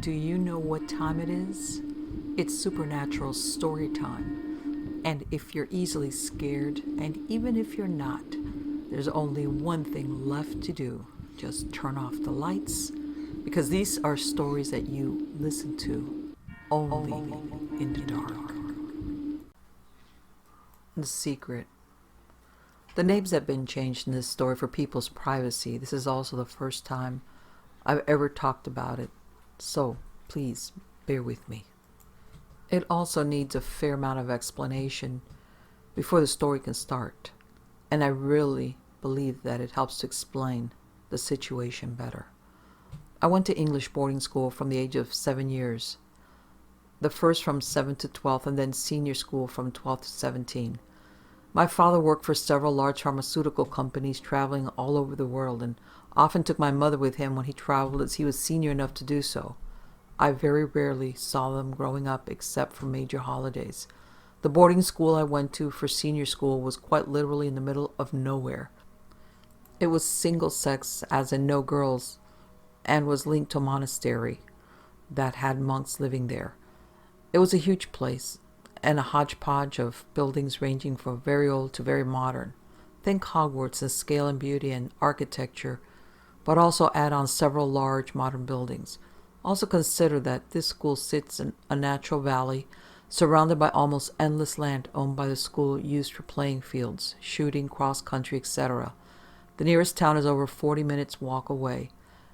Do you know what time it is? It's Supernatural Storytime. And if you're easily scared, and even if you're not, there's only one thing left to do. Just turn off the lights, because these are stories that you listen to only in the dark. The Secret. The names have been changed in this story for people's privacy. This is also the first time I've ever talked about it, so please bear with me. It also needs a fair amount of explanation before the story can start, and I really believe that it helps to explain the situation better. I went to English boarding school from the age of 7 years, the first from 7 to 12, and then senior school from 12 to 17. My father worked for several large pharmaceutical companies, traveling all over the world, and often took my mother with him when he traveled, as he was senior enough to do so. I very rarely saw them growing up except for major holidays. The boarding school I went to for senior school was quite literally in the middle of nowhere. It was single sex, as in no girls, and was linked to a monastery that had monks living there. It was a huge place, and a hodgepodge of buildings ranging from very old to very modern. Think Hogwarts in scale and beauty and architecture, but also add on several large modern buildings. Also consider that this school sits in a natural valley surrounded by almost endless land owned by the school, used for playing fields, shooting, cross-country, etc. The nearest town is over 40 minutes walk away.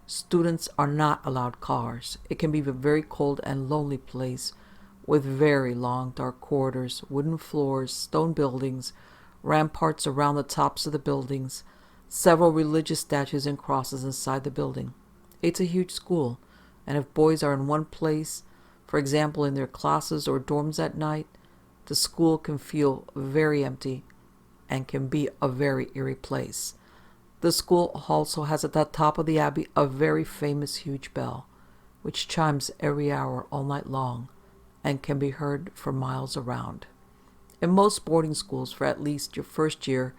Students are not allowed cars. It can be a very cold and lonely place with very long, dark corridors, wooden floors, stone buildings, ramparts around the tops of the buildings, several religious statues and crosses inside the building. It's a huge school, and if boys are in one place, for example in their classes or dorms at night, the school can feel very empty and can be a very eerie place. The school also has at the top of the abbey a very famous huge bell, which chimes every hour all night long and can be heard for miles around. In most boarding schools, for at least your first year,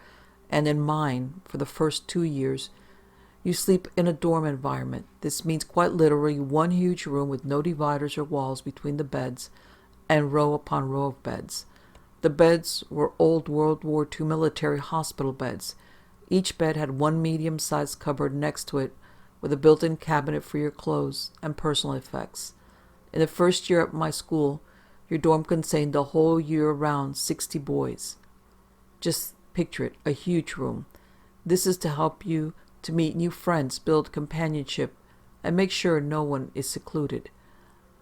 and in mine for the first 2 years, you sleep in a dorm environment. This means quite literally one huge room with no dividers or walls between the beds, and row upon row of beds. The beds were old World War II military hospital beds. Each bed had one medium-sized cupboard next to it with a built-in cabinet for your clothes and personal effects. In the first year at my school, your dorm contained the whole year around 60 boys. Just picture it, a huge room. This is to help you to meet new friends, build companionship, and make sure no one is secluded.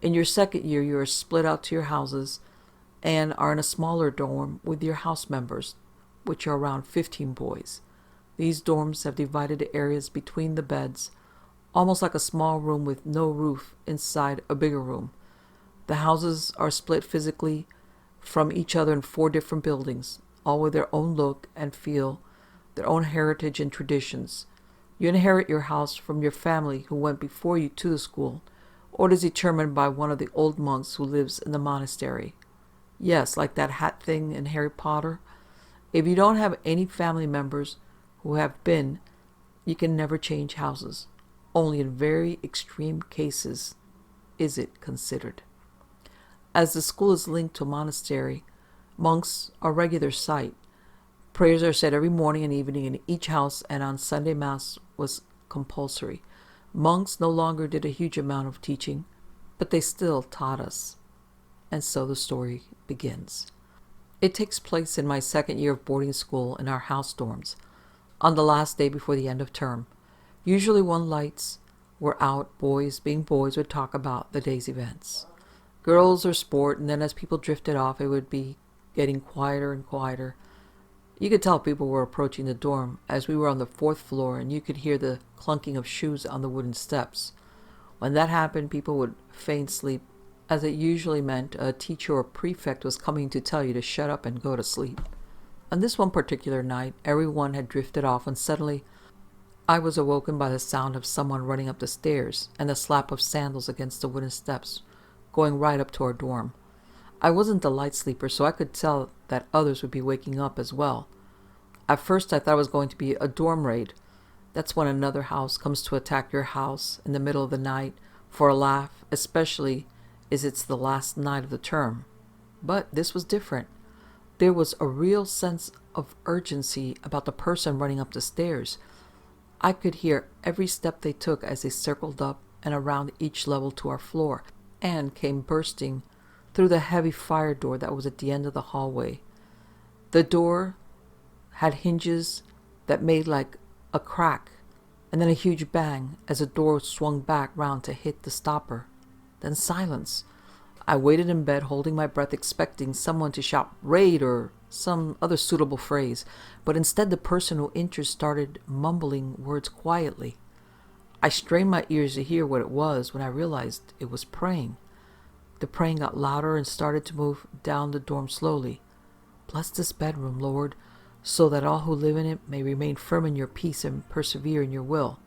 In your second year, you are split out to your houses and are in a smaller dorm with your house members, which are around 15 boys. These dorms have divided areas between the beds, almost like a small room with no roof inside a bigger room. The houses are split physically from each other in 4 different buildings, all with their own look and feel, their own heritage and traditions. You inherit your house from your family who went before you to the school, or it is determined by one of the old monks who lives in the monastery. Yes, like that hat thing in Harry Potter. If you don't have any family members who have been, you can never change houses. Only in very extreme cases is it considered. As the school is linked to a monastery, monks are a regular sight. Prayers are said every morning and evening in each house, and on Sunday Mass was compulsory. Monks no longer did a huge amount of teaching, but they still taught us. And so the story begins. It takes place in my second year of boarding school in our house dorms, on the last day before the end of term. Usually when lights were out, boys, being boys, would talk about the day's events. Girls or sport, and then as people drifted off, it would be getting quieter and quieter. You could tell people were approaching the dorm, as we were on the 4th floor, and you could hear the clunking of shoes on the wooden steps. When that happened, people would feign sleep, as it usually meant a teacher or prefect was coming to tell you to shut up and go to sleep. On this one particular night, everyone had drifted off when suddenly I was awoken by the sound of someone running up the stairs and the slap of sandals against the wooden steps, going right up to our dorm. I wasn't a light sleeper, so I could tell that others would be waking up as well. At first I thought it was going to be a dorm raid. That's when another house comes to attack your house in the middle of the night for a laugh especially as it's the last night of the term. But this was different. There was a real sense of urgency about the person running up the stairs. I could hear every step they took as they circled up and around each level to our floor and came bursting through the heavy fire door that was at the end of the hallway. The door had hinges that made like a crack and then a huge bang as the door swung back round to hit the stopper. Then silence. I waited in bed holding my breath, expecting someone to shout "raid" or some other suitable phrase, but instead the person who entered started mumbling words quietly. I strained my ears to hear what it was when I realized it was praying. The praying got louder and started to move down the dorm slowly. "Bless this bedroom, Lord, so that all who live in it may remain firm in your peace and persevere in your will."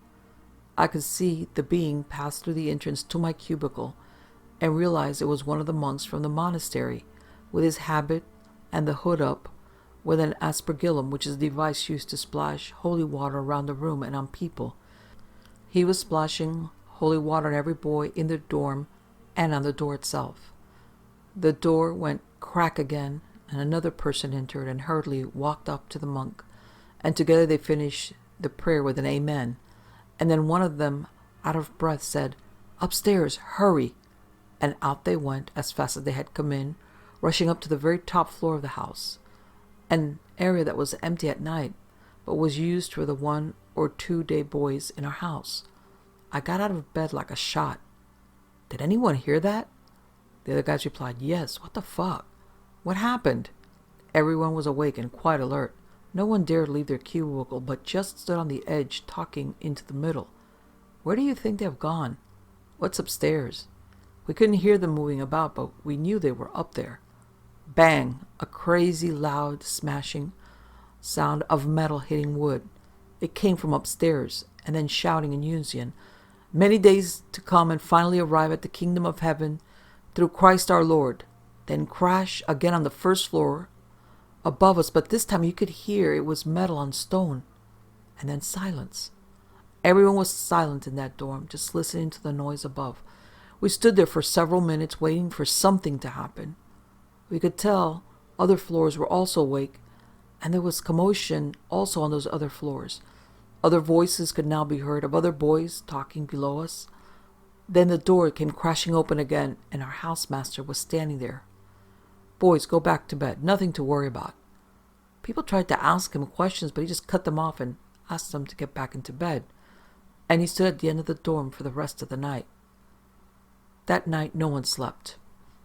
I could see the being pass through the entrance to my cubicle and realized it was one of the monks from the monastery, with his habit and the hood up, with an aspergillum, which is a device used to splash holy water around the room and on people. He was splashing holy water on every boy in the dorm and on the door itself. The door went crack again, and another person entered and hurriedly walked up to the monk, and together they finished the prayer with an amen, and then one of them, out of breath, said, "Upstairs, hurry!" And out they went as fast as they had come in, rushing up to the very top floor of the house, an area that was empty at night, but was used for the 1 or 2 day boys in our house. I got out of bed like a shot. "Did anyone hear that?" The other guys replied, "Yes." "What the fuck? What happened?" Everyone was awake and quite alert. No one dared leave their cubicle, but just stood on the edge, talking into the middle. "Where do you think they have gone?" "What's upstairs?" We couldn't hear them moving about, but we knew they were up there. Bang! A crazy loud smashing sound of metal hitting wood. It came from upstairs, and then shouting in unison, "Many days to come and finally arrive at the kingdom of heaven through Christ our Lord." Then crash again on the first floor above us, but this time you could hear it was metal on stone. And then silence. Everyone was silent in that dorm, just listening to the noise above. We stood there for several minutes waiting for something to happen. We could tell other floors were also awake, and there was commotion also on those other floors. Other voices could now be heard of other boys talking below us. Then the door came crashing open again, and our housemaster was standing there. "Boys, go back to bed. Nothing to worry about." People tried to ask him questions, but he just cut them off and asked them to get back into bed. And he stood at the end of the dorm for the rest of the night. That night no one slept,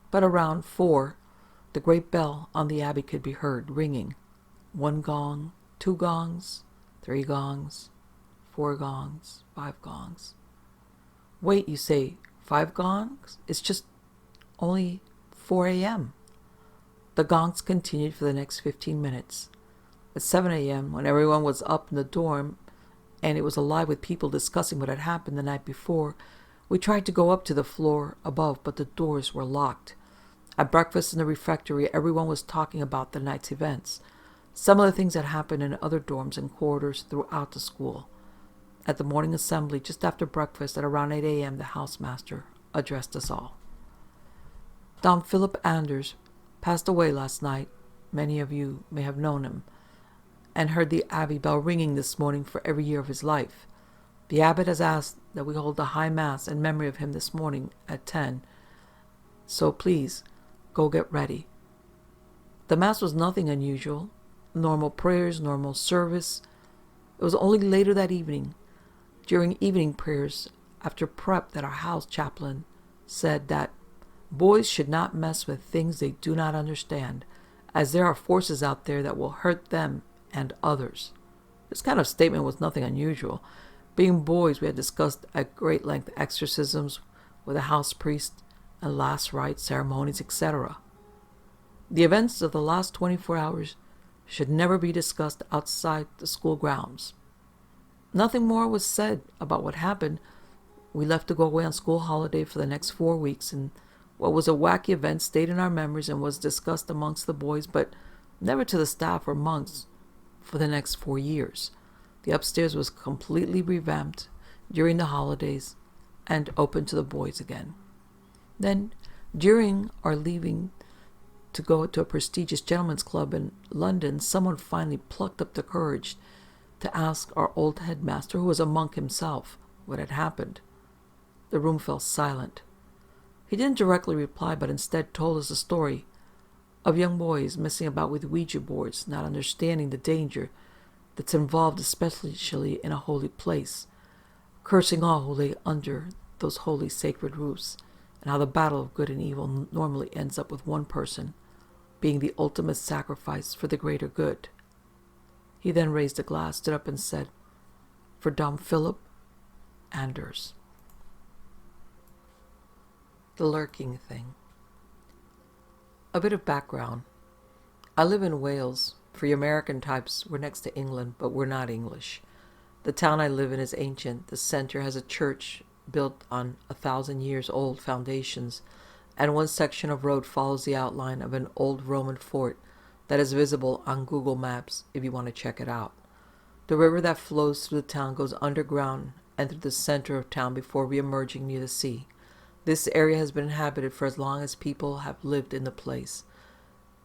but around 4, the great bell on the abbey could be heard ringing. 1 gong, 2 gongs, 3 gongs, 4 gongs, 5 gongs. "Wait," you say, 5 gongs? It's just only 4 a.m. The gongs continued for the next 15 minutes. At 7 a.m., when everyone was up in the dorm and it was alive with people discussing what had happened the night before, we tried to go up to the floor above, but the doors were locked. At breakfast in the refectory, everyone was talking about the night's events, some of the things that happened in other dorms and corridors throughout the school. At the morning assembly, just after breakfast at around 8 a.m., the housemaster addressed us all. "Dom Philip Anders passed away last night. Many of you may have known him, and heard the abbey bell ringing this morning for every year of his life. The abbot has asked that we hold a high mass in memory of him this morning at 10. So please, go get ready." The mass was nothing unusual. Normal prayers, normal service. It was only later that evening, during evening prayers, after prep, that our house chaplain said that boys should not mess with things they do not understand, as there are forces out there that will hurt them and others. This kind of statement was nothing unusual. Being boys, we had discussed at great length exorcisms with a house priest and last rites, ceremonies, etc. The events of the last 24 hours should never be discussed outside the school grounds. Nothing more was said about what happened. We left to go away on school holiday for the next 4 weeks, and what was a wacky event stayed in our memories and was discussed amongst the boys, but never to the staff or monks for the next 4 years. The upstairs was completely revamped during the holidays and open to the boys again. Then, during our leaving to go to a prestigious gentleman's club in London, someone finally plucked up the courage to ask our old headmaster, who was a monk himself, what had happened. The room fell silent. He didn't directly reply, but instead told us a story of young boys messing about with Ouija boards, not understanding the danger that's involved, especially in a holy place, cursing all who lay under those holy sacred roofs, and how the battle of good and evil normally ends up with one person being the ultimate sacrifice for the greater good. He then raised a glass, stood up and said, "For Dom Philip Anders." The lurking thing. A bit of background. I live in Wales. For you American types, we're next to England, but we're not English. The town I live in is ancient. The center has a church built on 1,000-years-old foundations, and one section of road follows the outline of an old Roman fort that is visible on Google Maps if you want to check it out. The river that flows through the town goes underground and through the center of town before re-emerging near the sea. This area has been inhabited for as long as people have lived in the place.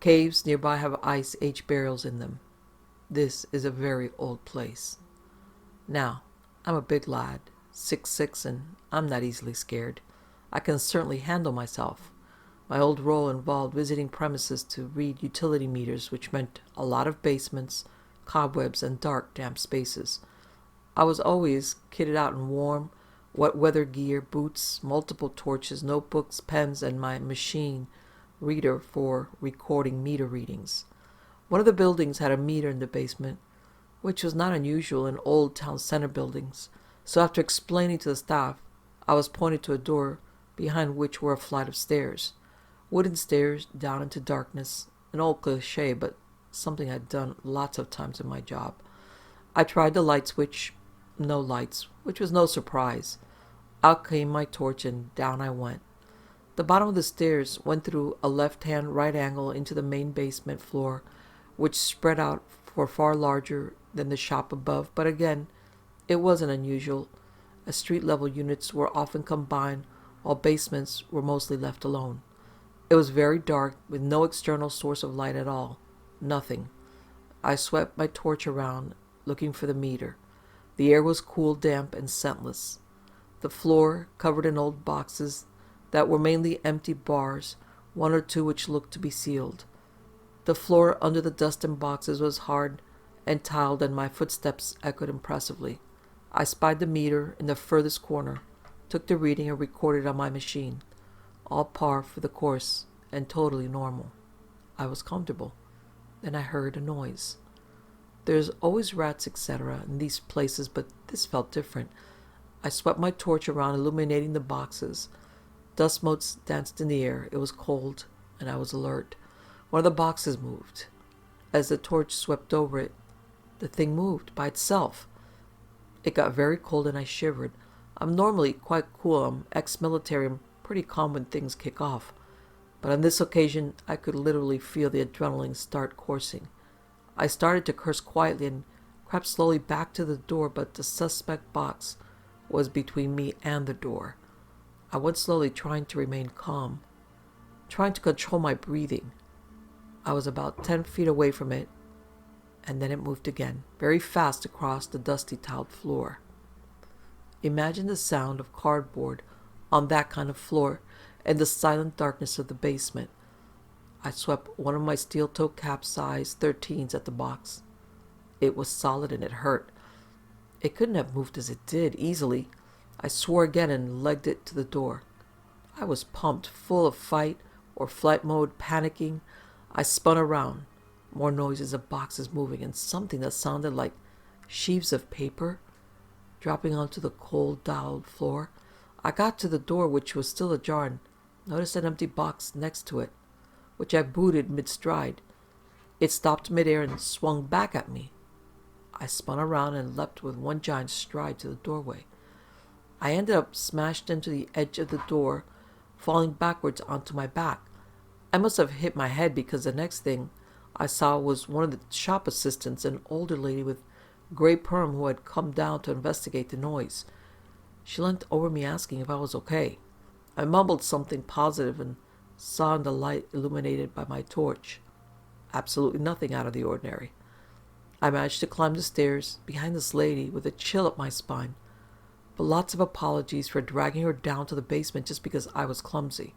Caves nearby have ice age burials in them. This is a very old place. Now, I'm a big lad, 6'6", and I'm not easily scared. I can certainly handle myself. My old role involved visiting premises to read utility meters, which meant a lot of basements, cobwebs, and dark, damp spaces. I was always kitted out in warm, wet weather gear, boots, multiple torches, notebooks, pens, and my machine reader for recording meter readings. One of the buildings had a meter in the basement, which was not unusual in old town center buildings. So after explaining to the staff, I was pointed to a door behind which were a flight of stairs. Wooden stairs down into darkness. An old cliche, but something I'd done lots of times in my job. I tried the light switch. No lights, which was no surprise. Out came my torch and down I went. The bottom of the stairs went through a left-hand right angle into the main basement floor, which spread out for far larger than the shop above, but again, it wasn't unusual, as street-level units were often combined while basements were mostly left alone. It was very dark, with no external source of light at all. Nothing. I swept my torch around, looking for the meter. The air was cool, damp, and scentless. The floor, covered in old boxes that were mainly empty bars, one or two which looked to be sealed. The floor under the dust and boxes was hard and tiled, and my footsteps echoed impressively. I spied the meter in the furthest corner, took the reading, and recorded on my machine. All par for the course and totally normal. I was comfortable. Then I heard a noise. There's always rats, etc. in these places, but this felt different. I swept my torch around, illuminating the boxes. Dust motes danced in the air. It was cold, and I was alert. One of the boxes moved. As the torch swept over it, the thing moved by itself. It got very cold, and I shivered. I'm normally quite cool. I'm ex-military and pretty calm when things kick off. But on this occasion, I could literally feel the adrenaline start coursing. I started to curse quietly and crept slowly back to the door, but the suspect box was between me and the door. I went slowly, trying to remain calm, trying to control my breathing. I was about 10 feet away from it, and then it moved again, very fast across the dusty tiled floor. Imagine the sound of cardboard on that kind of floor and the silent darkness of the basement. I swept one of my steel-toe cap-size 13s at the box. It was solid and it hurt. It couldn't have moved as it did, easily. I swore again and legged it to the door. I was pumped, full of fight or flight mode, panicking. I spun around. More noises of boxes moving and something that sounded like sheaves of paper dropping onto the cold, dulled floor. I got to the door, which was still ajar, and noticed an empty box next to it, which I booted mid-stride. It stopped mid-air and swung back at me. I spun around and leapt with one giant stride to the doorway. I ended up smashed into the edge of the door, falling backwards onto my back. I must have hit my head, because the next thing I saw was one of the shop assistants, an older lady with gray perm, who had come down to investigate the noise. She leant over me asking if I was okay. I mumbled something positive and saw in the light illuminated by my torch absolutely nothing out of the ordinary. I managed to climb the stairs behind this lady with a chill up my spine, but lots of apologies for dragging her down to the basement just because I was clumsy.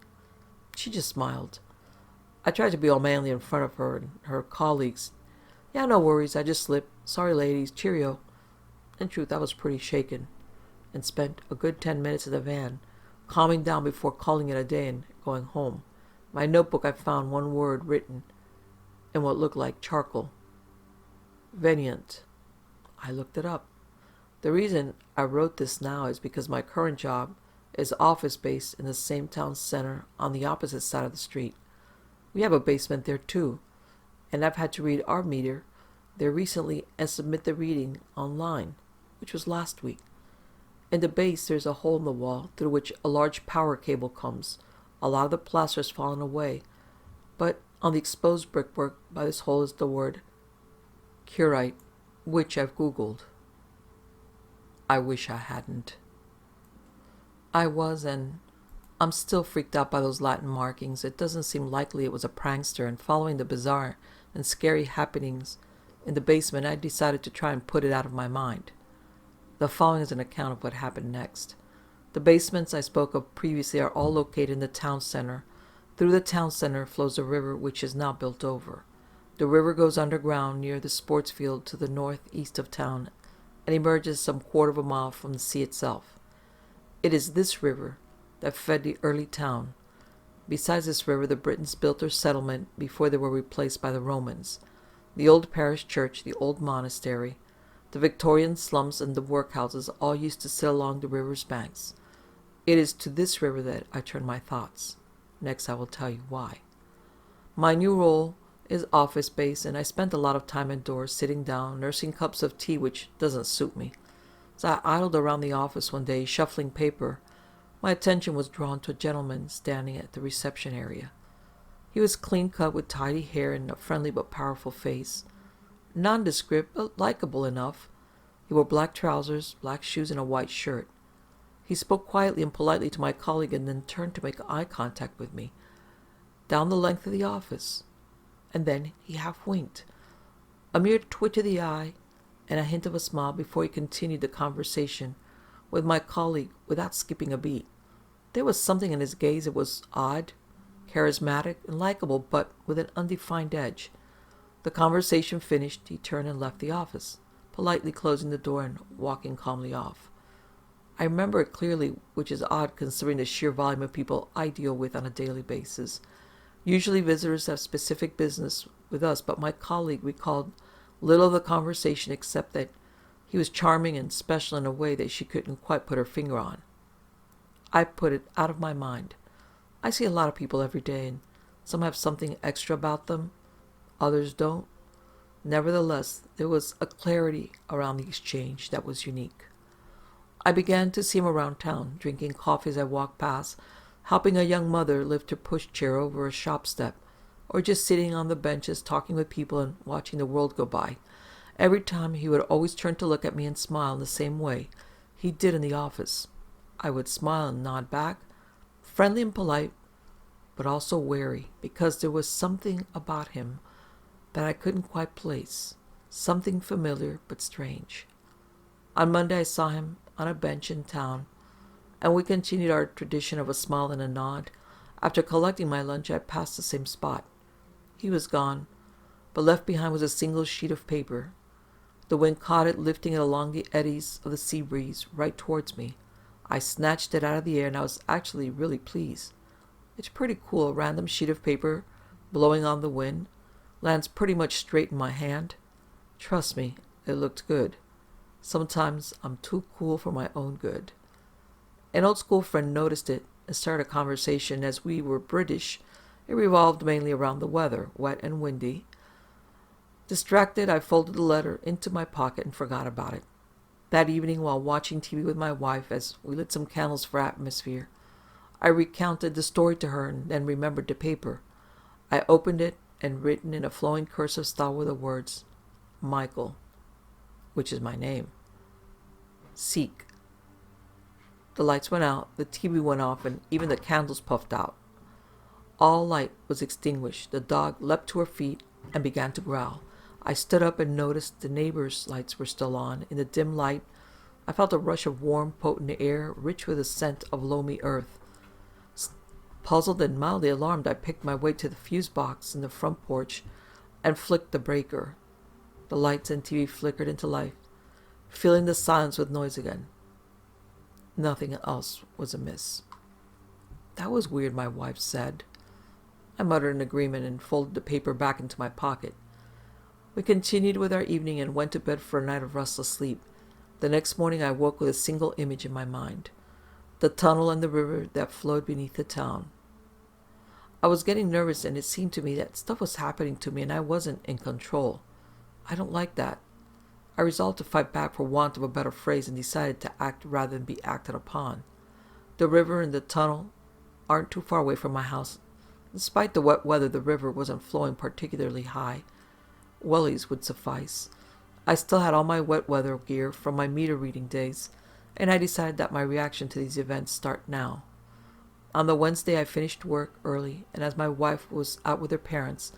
She just smiled. I tried to be all manly in front of her and her colleagues. Yeah, no worries, I just slipped. Sorry, ladies, cheerio. In truth, I was pretty shaken and spent a good 10 minutes in the van, calming down before calling it a day and going home. In my notebook, I found one word written in what looked like charcoal. Venient. I looked it up. The reason I wrote this now is because my current job is office-based in the same town center on the opposite side of the street. We have a basement there too, and I've had to read our meter there recently and submit the reading online, which was last week. In the base, there's a hole in the wall through which a large power cable comes. A lot of the plaster has fallen away, but on the exposed brickwork by this hole is the word curite, which I've Googled. I wish I hadn't. I was, and I'm still freaked out by those Latin markings. It doesn't seem likely it was a prankster, and following the bizarre and scary happenings in the basement, I decided to try and put it out of my mind. The following is an account of what happened next. The basements I spoke of previously are all located in the town center. Through the town center flows a river which is now built over. The river goes underground near the sports field to the northeast of town and emerges some quarter of a mile from the sea itself. It is this river that fed the early town. Besides this river, the Britons built their settlement before they were replaced by the Romans. The old parish church, the old monastery, the Victorian slums, and the workhouses all used to sit along the river's banks. It is to this river that I turn my thoughts. Next, I will tell you why. My new role is office-based, and I spent a lot of time indoors, sitting down, nursing cups of tea, which doesn't suit me. As I idled around the office one day, shuffling paper, my attention was drawn to a gentleman standing at the reception area. He was clean-cut with tidy hair and a friendly but powerful face. Nondescript, but likable enough. He wore black trousers, black shoes, and a white shirt. He spoke quietly and politely to my colleague and then turned to make eye contact with me, down the length of the office. And then he half winked. A mere twitch of the eye and a hint of a smile before he continued the conversation with my colleague without skipping a beat. There was something in his gaze that was odd, charismatic, and likable, but with an undefined edge. The conversation finished, he turned and left the office, politely closing the door and walking calmly off. I remember it clearly, which is odd considering the sheer volume of people I deal with on a daily basis. Usually visitors have specific business with us, but my colleague recalled little of the conversation except that he was charming and special in a way that she couldn't quite put her finger on. I put it out of my mind. I see a lot of people every day, and some have something extra about them, others don't. Nevertheless, there was a clarity around the exchange that was unique. I began to see him around town, drinking coffee as I walked past, helping a young mother lift her pushchair over a shop step, or just sitting on the benches talking with people and watching the world go by. Every time he would always turn to look at me and smile in the same way he did in the office. I would smile and nod back, friendly and polite, but also wary, because there was something about him that I couldn't quite place, something familiar but strange. On Monday I saw him on a bench in town, and we continued our tradition of a smile and a nod. After collecting my lunch, I passed the same spot. He was gone, but left behind was a single sheet of paper. The wind caught it, lifting it along the eddies of the sea breeze right towards me. I snatched it out of the air, and I was actually really pleased. It's pretty cool, a random sheet of paper blowing on the wind, lands pretty much straight in my hand. Trust me, it looked good. Sometimes I'm too cool for my own good. An old school friend noticed it and started a conversation. As we were British, it revolved mainly around the weather, wet and windy. Distracted, I folded the letter into my pocket and forgot about it. That evening, while watching TV with my wife as we lit some candles for atmosphere, I recounted the story to her and then remembered the paper. I opened it, and written in a flowing cursive style were the words, Michael, which is my name. Seek. The lights went out, the TV went off, and even the candles puffed out. All light was extinguished. The dog leapt to her feet and began to growl. I stood up and noticed the neighbors' lights were still on. In the dim light, I felt a rush of warm, potent air, rich with the scent of loamy earth. Puzzled and mildly alarmed, I picked my way to the fuse box in the front porch and flicked the breaker. The lights and TV flickered into life, filling the silence with noise again. Nothing else was amiss. "That was weird," my wife said. I muttered an agreement and folded the paper back into my pocket. We continued with our evening and went to bed for a night of restless sleep. The next morning I woke with a single image in my mind: the tunnel and the river that flowed beneath the town. I was getting nervous, and it seemed to me that stuff was happening to me and I wasn't in control. I don't like that. I resolved to fight back for want of a better phrase and decided to act rather than be acted upon. The river and the tunnel aren't too far away from my house. Despite the wet weather, the river wasn't flowing particularly high. Wellies would suffice. I still had all my wet weather gear from my meter reading days, and I decided that my reaction to these events start now. On the Wednesday, I finished work early, and as my wife was out with her parents,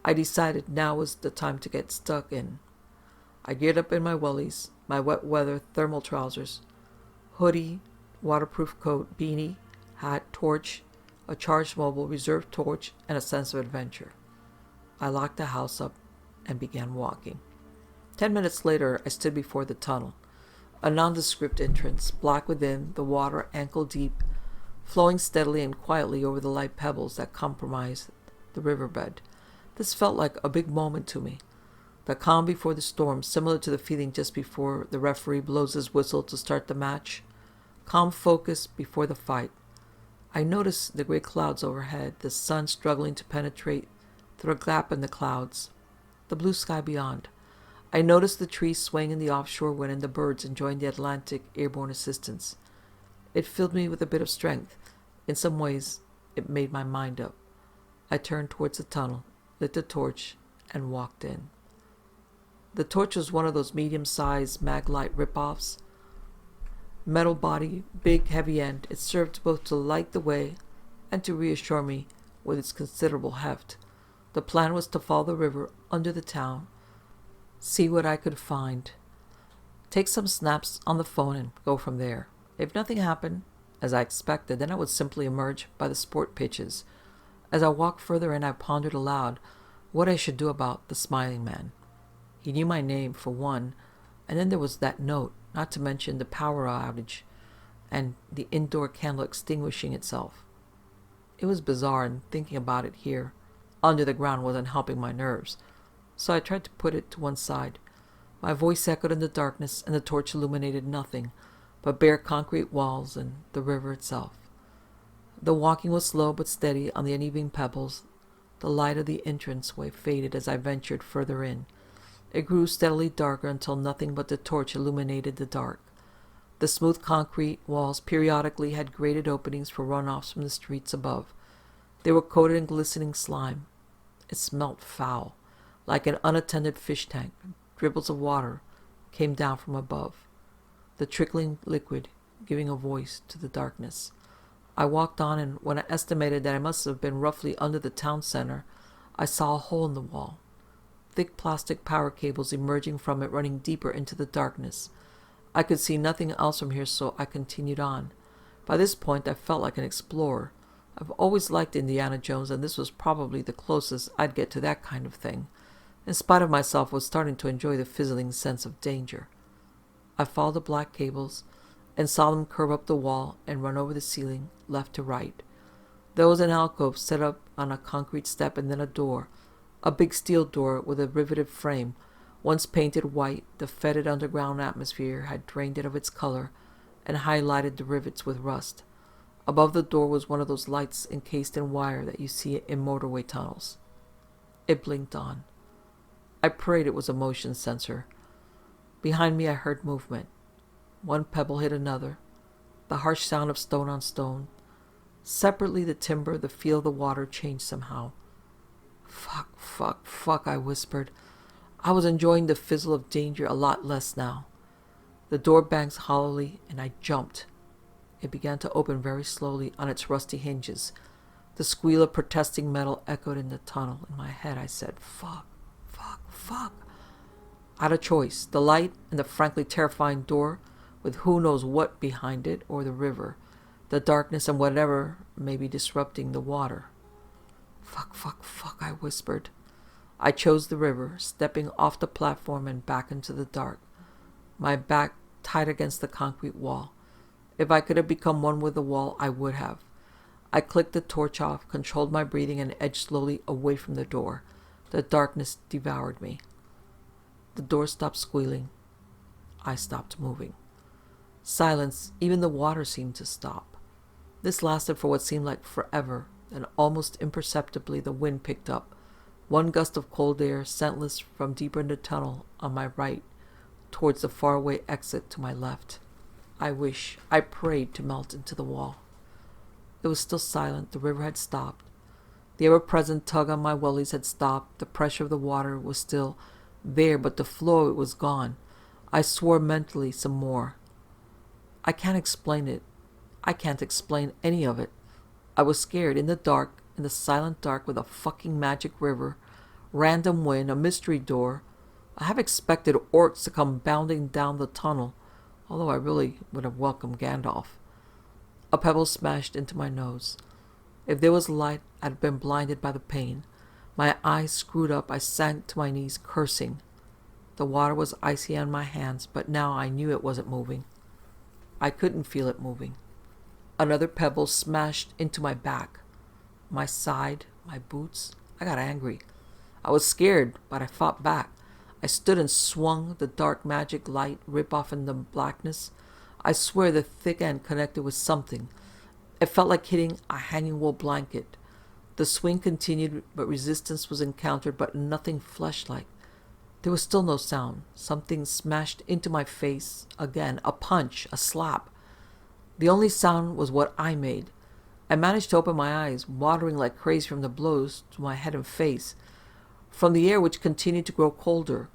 I decided now was the time to get stuck in. I geared up in my wellies, my wet weather thermal trousers, hoodie, waterproof coat, beanie, hat, torch, a charged mobile, reserve torch, and a sense of adventure. I locked the house up and began walking. 10 minutes later, I stood before the tunnel, a nondescript entrance, black within, the water ankle deep, flowing steadily and quietly over the light pebbles that comprised the riverbed. This felt like a big moment to me. The calm before the storm, similar to the feeling just before the referee blows his whistle to start the match. Calm focus before the fight. I noticed the gray clouds overhead, the sun struggling to penetrate through a gap in the clouds, the blue sky beyond. I noticed the trees swaying in the offshore wind and the birds enjoying the Atlantic airborne assistance. It filled me with a bit of strength. In some ways, it made my mind up. I turned towards the tunnel, lit the torch, and walked in. The torch was one of those medium-sized MacLeod rip-offs. Metal body, big, heavy end. It served both to light the way and to reassure me with its considerable heft. The plan was to follow the river under the town, see what I could find, take some snaps on the phone, and go from there. If nothing happened, as I expected, then I would simply emerge by the sport pitches. As I walked further in, I pondered aloud what I should do about the smiling man. He knew my name, for one, and then there was that note, not to mention the power outage and the indoor candle extinguishing itself. It was bizarre, and thinking about it here, under the ground, wasn't helping my nerves, so I tried to put it to one side. My voice echoed in the darkness, and the torch illuminated nothing but bare concrete walls and the river itself. The walking was slow but steady on the uneven pebbles. The light of the entranceway faded as I ventured further in. It grew steadily darker until nothing but the torch illuminated the dark. The smooth concrete walls periodically had grated openings for runoffs from the streets above. They were coated in glistening slime. It smelt foul, like an unattended fish tank. Dribbles of water came down from above, the trickling liquid giving a voice to the darkness. I walked on, and when I estimated that I must have been roughly under the town center, I saw a hole in the wall, thick plastic power cables emerging from it running deeper into the darkness. I could see nothing else from here, so I continued on. By this point, I felt like an explorer. I've always liked Indiana Jones, and this was probably the closest I'd get to that kind of thing. In spite of myself, I was starting to enjoy the fizzling sense of danger. I followed the black cables and saw them curve up the wall and run over the ceiling, left to right. There was an alcove set up on a concrete step, and then a door, a big steel door with a riveted frame. Once painted white, the fetid underground atmosphere had drained it of its color and highlighted the rivets with rust. Above the door was one of those lights encased in wire that you see in motorway tunnels. It blinked on. I prayed it was a motion sensor. Behind me I heard movement. One pebble hit another, the harsh sound of stone on stone. Separately, the timber, the feel of the water changed somehow. Fuck, I whispered. I was enjoying the fizzle of danger a lot less now. The door banged hollowly, and I jumped. It began to open very slowly on its rusty hinges. The squeal of protesting metal echoed in the tunnel. In my head, I said, fuck, fuck, fuck. I had a choice, the light and the frankly terrifying door with who knows what behind it, or the river, the darkness and whatever may be disrupting the water. Fuck, fuck, fuck, I whispered. I chose the river, stepping off the platform and back into the dark, my back tight against the concrete wall. If I could have become one with the wall, I would have. I clicked the torch off, controlled my breathing, and edged slowly away from the door. The darkness devoured me. The door stopped squealing. I stopped moving. Silence, even the water seemed to stop. This lasted for what seemed like forever, and almost imperceptibly the wind picked up. One gust of cold air, scentless from deeper in the tunnel on my right, towards the faraway exit to my left. I prayed to melt into the wall. It was still silent. The river had stopped. The ever-present tug on my wellies had stopped. The pressure of the water was still there, but the flow of it was gone. I swore mentally some more. I can't explain it. I can't explain any of it. I was scared, in the dark, in the silent dark, with a fucking magic river, random wind, a mystery door. I have expected orcs to come bounding down the tunnel, although I really would have welcomed Gandalf. A pebble smashed into my nose. If there was light, I'd have been blinded by the pain. My eyes screwed up. I sank to my knees, cursing. The water was icy on my hands, but now I knew it wasn't moving. I couldn't feel it moving. Another pebble smashed into my back, my side, my boots. I got angry. I was scared, but I fought back. I stood and swung the dark magic light rip off in the blackness. I swear the thick end connected with something. It felt like hitting a hanging wool blanket. The swing continued, but resistance was encountered, but nothing flesh-like. There was still no sound. Something smashed into my face again, a punch, a slap. The only sound was what I made. I managed to open my eyes, watering like crazy from the blows to my head and face, from the air which continued to grow colder,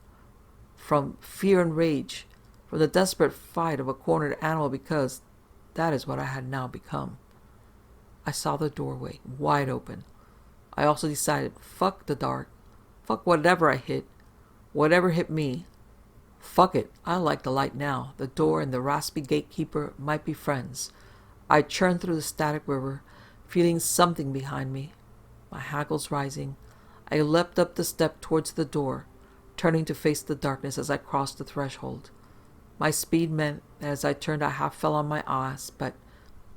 from fear and rage, from the desperate fight of a cornered animal, because that is what I had now become. I saw the doorway, wide open. I also decided, fuck the dark, fuck whatever I hit, whatever hit me. Fuck it, I like the light now. The door and the raspy gatekeeper might be friends. I churned through the static river, feeling something behind me, my hackles rising. I leapt up the step towards the door, turning to face the darkness as I crossed the threshold. My speed meant that as I turned I half fell on my ass, but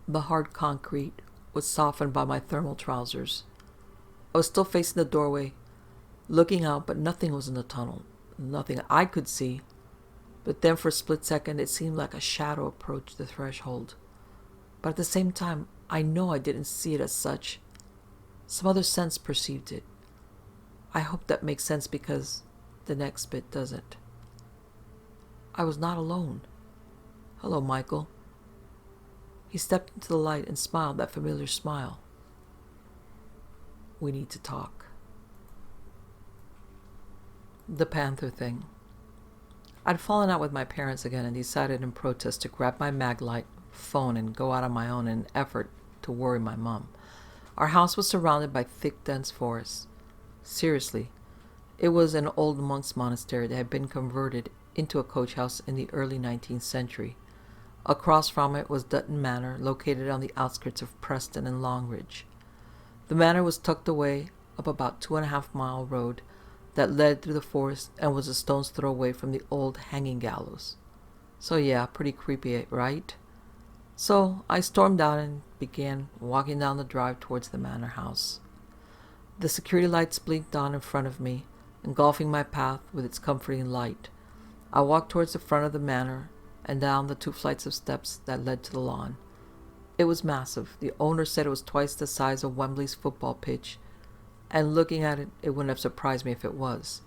the hard concrete was softened by my thermal trousers. I was still facing the doorway, looking out, but nothing was in the tunnel. Nothing I could see. But then for a split second it seemed like a shadow approached the threshold. But at the same time, I know I didn't see it as such. Some other sense perceived it. I hope that makes sense, because the next bit doesn't. I was not alone. Hello, Michael. He stepped into the light and smiled that familiar smile. We need to talk. The Panther thing. I'd fallen out with my parents again and decided in protest to grab my MacLeod phone and go out on my own in an effort to worry my mom. Our house was surrounded by thick, dense forests. Seriously, it was an old monks' monastery that had been converted into a coach house in the early 19th century. Across from it was Dutton Manor, located on the outskirts of Preston and Longridge. The manor was tucked away up about 2.5-mile road that led through the forest and was a stone's throw away from the old hanging gallows. So yeah, pretty creepy, right? So I stormed out and began walking down the drive towards the manor house. The security lights blinked on in front of me, engulfing my path with its comforting light. I walked towards the front of the manor and down the 2 flights of steps that led to the lawn. It was massive. The owner said it was twice the size of Wembley's football pitch, and looking at it, it wouldn't have surprised me if it was.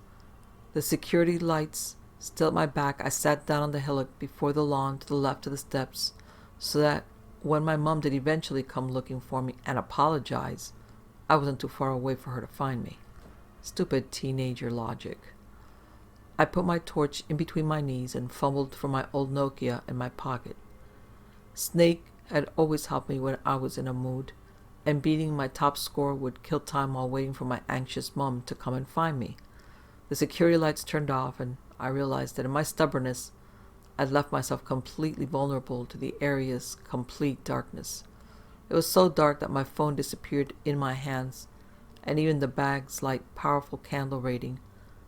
The security lights still at my back, I sat down on the hillock before the lawn to the left of the steps, so that when my mom did eventually come looking for me and apologize, I wasn't too far away for her to find me. Stupid teenager logic. I put my torch in between my knees and fumbled for my old Nokia in my pocket. Snake had always helped me when I was in a mood, and beating my top score would kill time while waiting for my anxious mom to come and find me. The security lights turned off, and I realized that in my stubbornness, I'd left myself completely vulnerable to the area's complete darkness. It was so dark that my phone disappeared in my hands, and even the bag's light powerful candle rating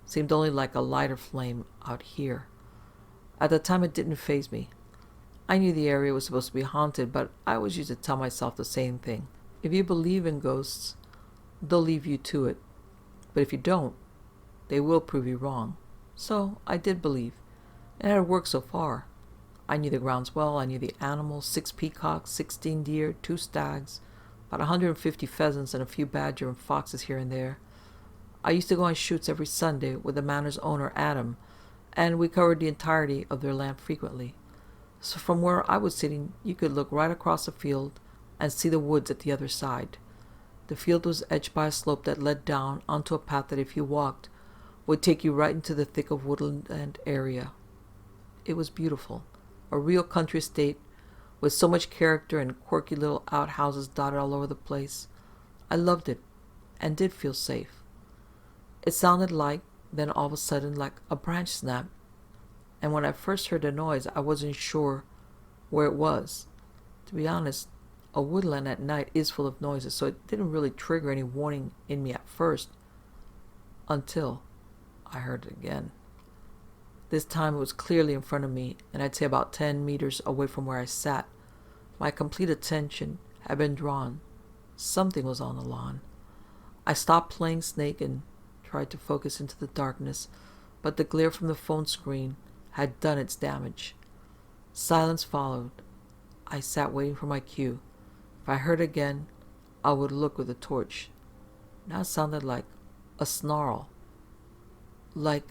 seemed only like a lighter flame out here. At the time, it didn't faze me. I knew the area was supposed to be haunted, but I always used to tell myself the same thing. If you believe in ghosts, they'll leave you to it. But if you don't, they will prove you wrong. So I did believe, and it had worked so far. I knew the grounds well. I knew the animals: 6 peacocks, 16 deer, 2 stags, about 150 pheasants, and a few badger and foxes here and there. I used to go on shoots every Sunday with the manor's owner, Adam, and we covered the entirety of their land frequently. So from where I was sitting, you could look right across the field and see the woods at the other side. The field was edged by a slope that led down onto a path that, if you walked, would take you right into the thick of woodland area. It was beautiful, a real country estate with so much character and quirky little outhouses dotted all over the place. I loved it and did feel safe. It sounded like, then all of a sudden, like a branch snap. And when I first heard the noise, I wasn't sure where it was. To be honest, a woodland at night is full of noises, so it didn't really trigger any warning in me at first, until I heard it again. This time it was clearly in front of me, and I'd say about 10 meters away from where I sat. My complete attention had been drawn. Something was on the lawn. I stopped playing Snake and tried to focus into the darkness, but the glare from the phone screen had done its damage. Silence followed. I sat waiting for my cue. If I heard again, I would look with a torch. Now it sounded like a snarl, like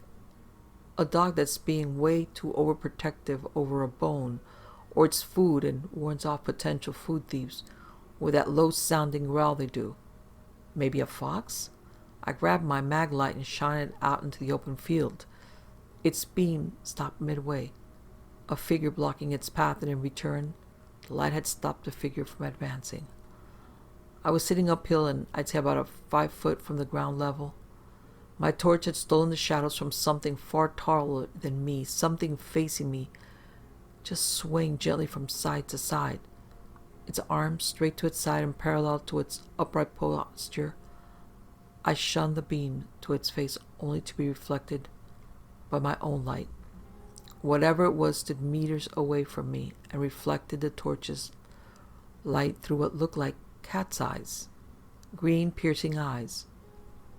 a dog that's being way too overprotective over a bone or its food and warns off potential food thieves with that low-sounding growl they do. Maybe a fox? I grabbed my mag light and shined it out into the open field. Its beam stopped midway, a figure blocking its path, and in return, the light had stopped the figure from advancing. I was sitting uphill, and I'd say about 5 foot from the ground level. My torch had stolen the shadows from something far taller than me, something facing me, just swaying gently from side to side. Its arms straight to its side and parallel to its upright posture. I shunned the beam to its face, only to be reflected by my own light. Whatever it was stood meters away from me and reflected the torch's light through what looked like cat's eyes, green piercing eyes,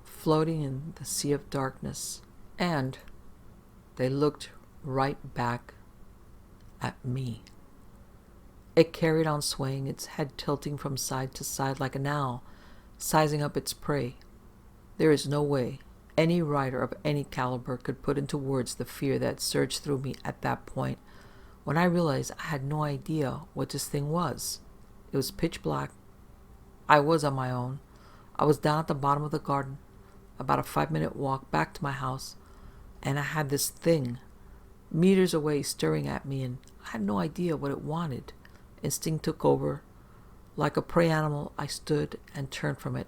floating in the sea of darkness. And they looked right back at me. It carried on swaying, its head tilting from side to side like an owl, sizing up its prey. There is no way any writer of any caliber could put into words the fear that surged through me at that point, when I realized I had no idea what this thing was. It was pitch black. I was on my own. I was down at the bottom of the garden, about a 5-minute walk back to my house, and I had this thing meters away staring at me, and I had no idea what it wanted. Instinct took over. Like a prey animal, I stood and turned from it.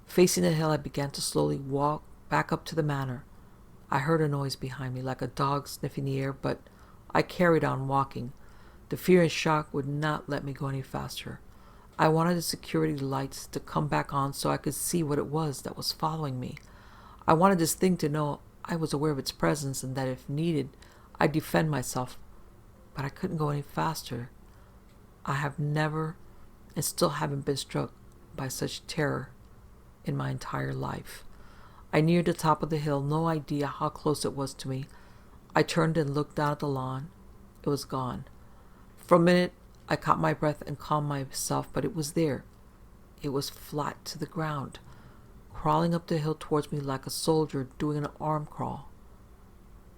Facing the hill, I began to slowly walk back up to the manor. I heard a noise behind me, like a dog sniffing the air, but I carried on walking. The fear and shock would not let me go any faster. I wanted the security lights to come back on so I could see what it was that was following me. I wanted this thing to know I was aware of its presence and that if needed, I'd defend myself. But I couldn't go any faster. I have never and still haven't been struck by such terror in my entire life. I neared the top of the hill, no idea how close it was to me. I turned and looked down at the lawn. It was gone. For a minute, I caught my breath and calmed myself, but it was there. It was flat to the ground, crawling up the hill towards me like a soldier doing an arm crawl.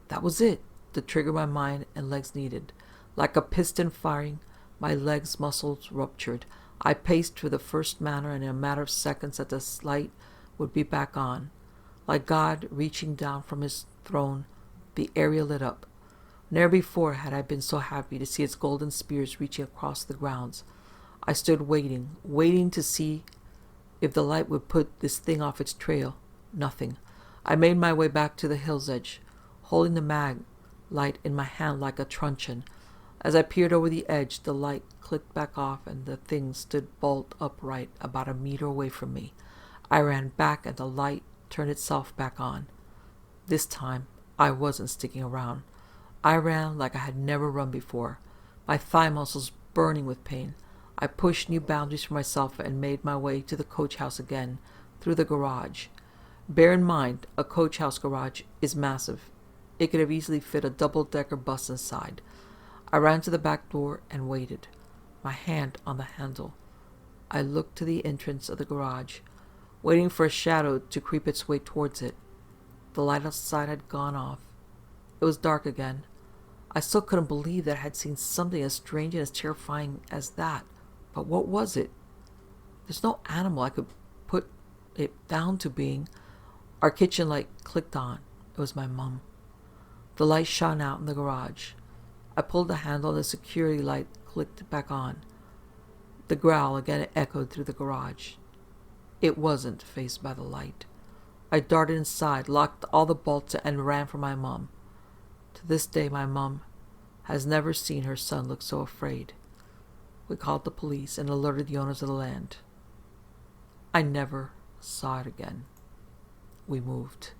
That was it, the trigger my mind and legs needed. Like a piston firing, my legs' muscles ruptured. I paced for the first manor, and in a matter of seconds that the light would be back on. Like God reaching down from his throne, the area lit up. Never before had I been so happy to see its golden spears reaching across the grounds. I stood waiting to see if the light would put this thing off its trail. Nothing. I made my way back to the hill's edge, holding the mag light in my hand like a truncheon. As I peered over the edge, the light clicked back off and the thing stood bolt upright about a meter away from me. I ran back and the light turned itself back on. This time, I wasn't sticking around. I ran like I had never run before, my thigh muscles burning with pain. I pushed new boundaries for myself and made my way to the coach house again, through the garage. Bear in mind, a coach house garage is massive. It could have easily fit a double-decker bus inside. I ran to the back door and waited, my hand on the handle. I looked to the entrance of the garage, waiting for a shadow to creep its way towards it. The light outside had gone off. It was dark again. I still couldn't believe that I had seen something as strange and as terrifying as that. But what was it? There's no animal I could put it down to being. Our kitchen light clicked on. It was my mum. The light shone out in the garage. I pulled the handle and the security light clicked back on. The growl again echoed through the garage. It wasn't faced by the light. I darted inside, locked all the bolts, and ran for my mum. To this day, my mum has never seen her son look so afraid. We called the police and alerted the owners of the land. I never saw it again. We moved.